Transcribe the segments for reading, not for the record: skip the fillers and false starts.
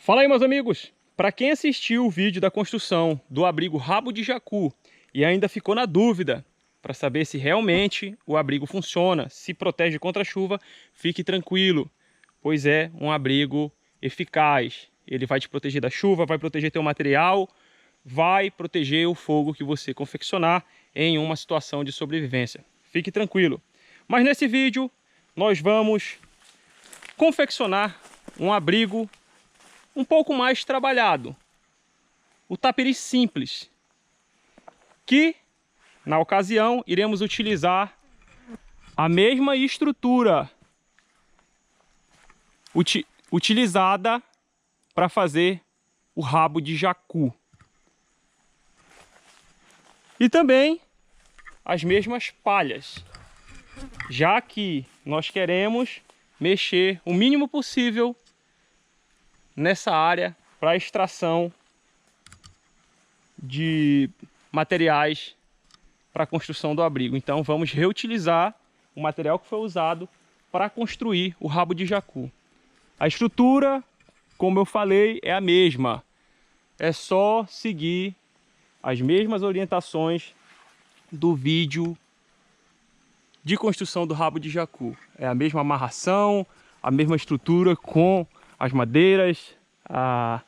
Fala aí, meus amigos! Para quem assistiu o vídeo da construção do abrigo Rabo de Jacu e ainda ficou na dúvida para saber se realmente o abrigo funciona, se protege contra a chuva, fique tranquilo, pois é um abrigo eficaz. Ele vai te proteger da chuva, vai proteger teu material, vai proteger o fogo que você confeccionar em uma situação de sobrevivência. Fique tranquilo. Mas nesse vídeo nós vamos confeccionar um abrigo um pouco mais trabalhado, o taperi simples, que na ocasião iremos utilizar a mesma estrutura utilizada para fazer o rabo de jacu e também as mesmas palhas, já que nós queremos mexer o mínimo possível nessa área para extração de materiais para a construção do abrigo. Então vamos reutilizar o material que foi usado para construir o rabo de jacu. A estrutura, como eu falei, é a mesma. É só seguir as mesmas orientações do vídeo de construção do rabo de jacu. É a mesma amarração, a mesma estrutura com as madeiras, a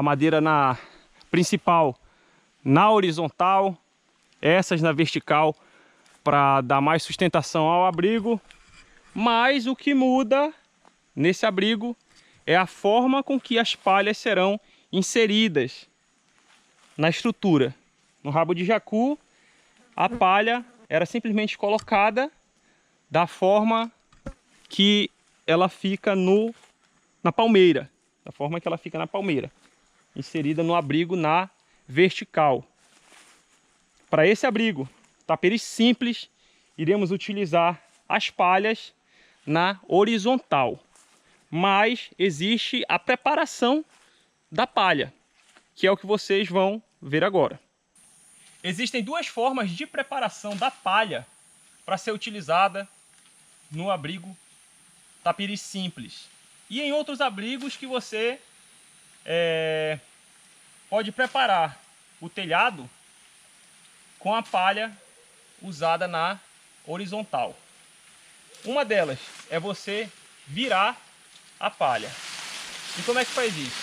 madeira principal na horizontal, essas na vertical para dar mais sustentação ao abrigo. Mas o que muda nesse abrigo é a forma com que as palhas serão inseridas na estrutura. No rabo de jacu, a palha era simplesmente colocada da forma que ela fica na palmeira, da forma que ela fica na palmeira, inserida no abrigo na vertical. Para esse abrigo, taperi simples, iremos utilizar as palhas na horizontal, mas existe a preparação da palha, que é o que vocês vão ver agora. Existem duas formas de preparação da palha para ser utilizada no abrigo taperi simples e em outros abrigos que você pode preparar o telhado com a palha usada na horizontal. Uma delas é você virar a palha. E como é que faz isso?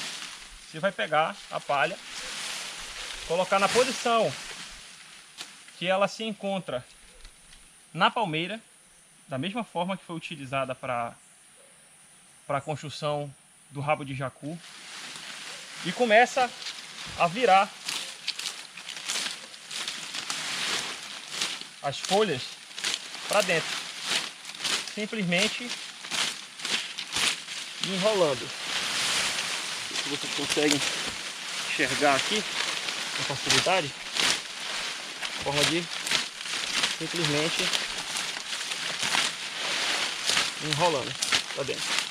Você vai pegar a palha, colocar na posição que ela se encontra na palmeira, da mesma forma que foi utilizada para a construção do rabo de jacu, e começa a virar as folhas para dentro, simplesmente enrolando. Se vocês conseguem enxergar aqui com facilidade, forma de simplesmente enrolando para dentro.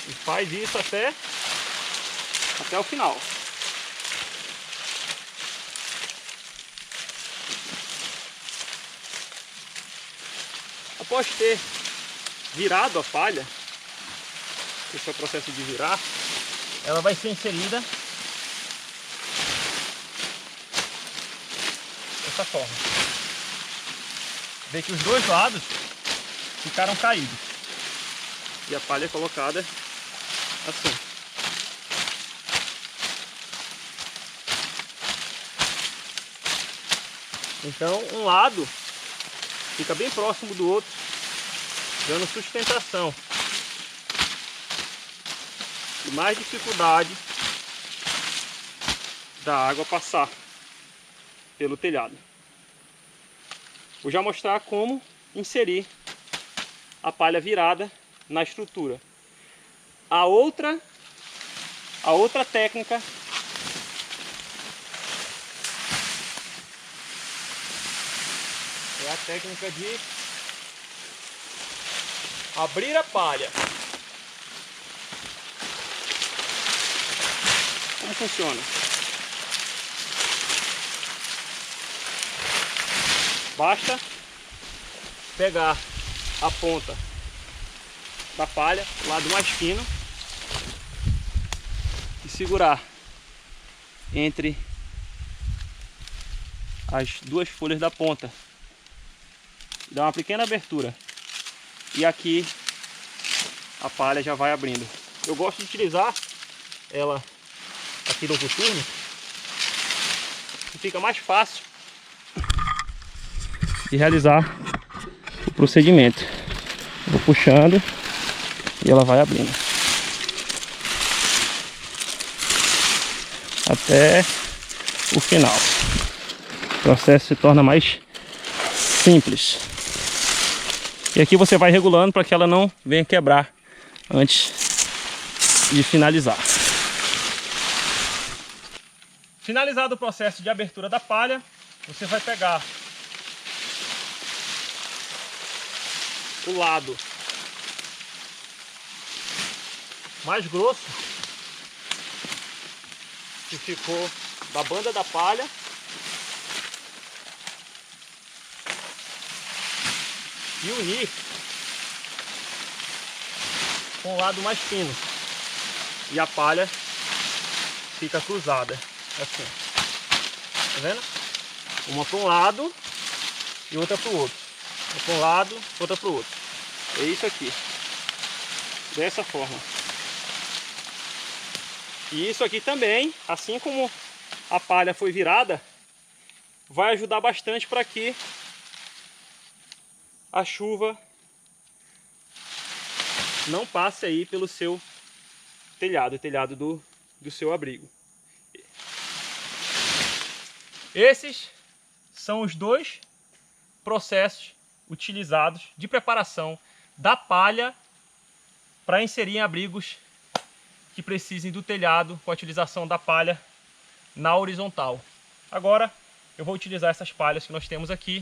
E faz isso até o final. Após ter virado a palha, esse é o processo de virar, ela vai ser inserida dessa forma. Vê que os dois lados ficaram caídos e a palha é colocada assim. Então um lado fica bem próximo do outro, dando sustentação e mais dificuldade da água passar pelo telhado. Vou já mostrar como inserir a palha virada na estrutura. A outra técnica é a técnica de abrir a palha. Como funciona? Basta pegar a ponta da palha, o lado mais fino, e segurar entre as duas folhas da ponta. Dá uma pequena abertura. E aqui a palha já vai abrindo. Eu gosto de utilizar ela aqui no coturno, que fica mais fácil de realizar o procedimento. Vou puxando e ela vai abrindo até o final. O processo se torna mais simples. E aqui você vai regulando para que ela não venha quebrar antes de finalizar. Finalizado o processo de abertura da palha, você vai pegar o lado mais grosso que ficou da banda da palha e unir com o lado mais fino, e a palha fica cruzada assim, tá vendo? Uma para um lado e outra para o outro, uma para um lado, outra para o outro. É isso aqui, dessa forma. E isso aqui também, assim como a palha foi virada, vai ajudar bastante para que a chuva não passe aí pelo seu telhado, o telhado do seu abrigo. Esses são os dois processos utilizados de preparação da palha para inserir em abrigos que precisem do telhado com a utilização da palha na horizontal. Agora eu vou utilizar essas palhas que nós temos aqui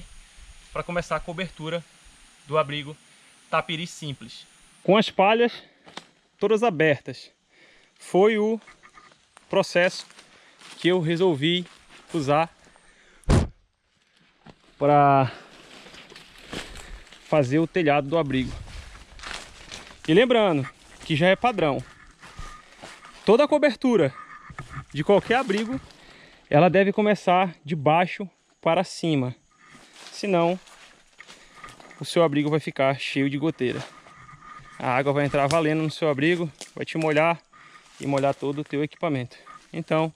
para começar a cobertura do abrigo Tapiri simples. Com as palhas todas abertas, foi o processo que eu resolvi usar para fazer o telhado do abrigo. E lembrando que já é padrão, toda a cobertura de qualquer abrigo, ela deve começar de baixo para cima, senão o seu abrigo vai ficar cheio de goteira. A água vai entrar valendo no seu abrigo, vai te molhar e molhar todo o teu equipamento. Então,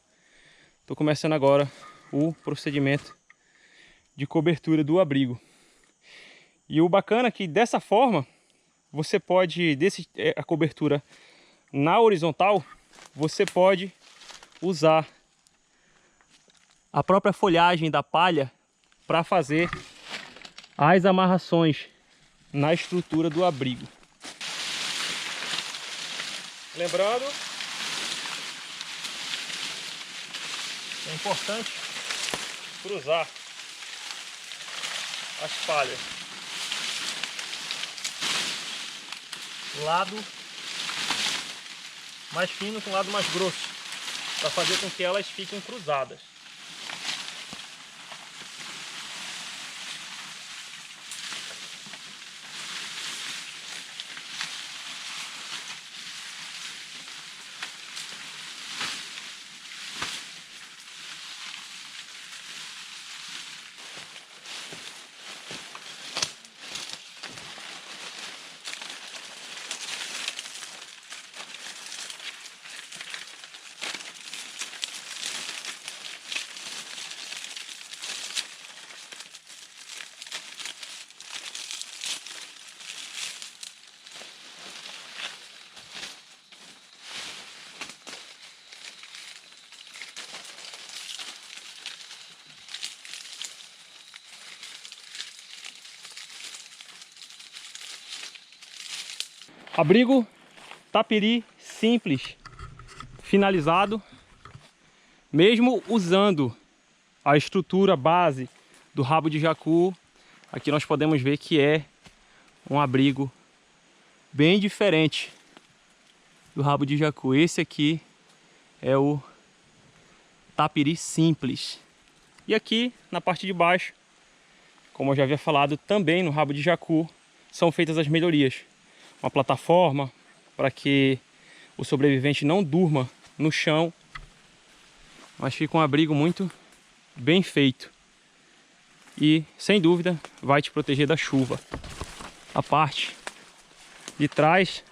estou começando agora o procedimento de cobertura do abrigo. E o bacana é que dessa forma, você pode, a cobertura na horizontal, você pode usar a própria folhagem da palha para fazer as amarrações na estrutura do abrigo. Lembrando, é importante cruzar as palhas lado mais fino com o lado mais grosso, para fazer com que elas fiquem cruzadas. Abrigo Tapiri simples, finalizado, mesmo usando a estrutura base do rabo de jacu. Aqui nós podemos ver que é um abrigo bem diferente do rabo de jacu. Esse aqui é o Tapiri simples. E aqui na parte de baixo, como eu já havia falado, também no rabo de jacu são feitas as melhorias. Uma plataforma para que o sobrevivente não durma no chão, mas fica um abrigo muito bem feito. E, sem dúvida, vai te proteger da chuva. A parte de trás,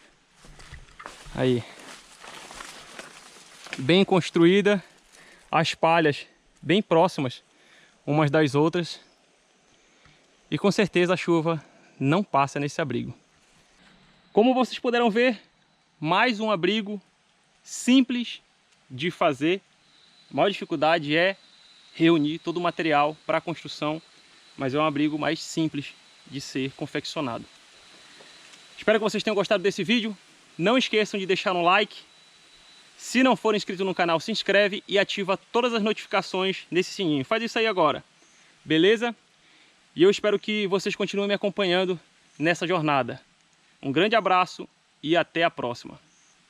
aí, bem construída, as palhas bem próximas umas das outras. E com certeza a chuva não passa nesse abrigo. Como vocês puderam ver, mais um abrigo simples de fazer. A maior dificuldade é reunir todo o material para a construção, mas é um abrigo mais simples de ser confeccionado. Espero que vocês tenham gostado desse vídeo. Não esqueçam de deixar um like. Se não for inscrito no canal, se inscreve e ativa todas as notificações nesse sininho. Faz isso aí agora, beleza? E eu espero que vocês continuem me acompanhando nessa jornada. Um grande abraço e até a próxima.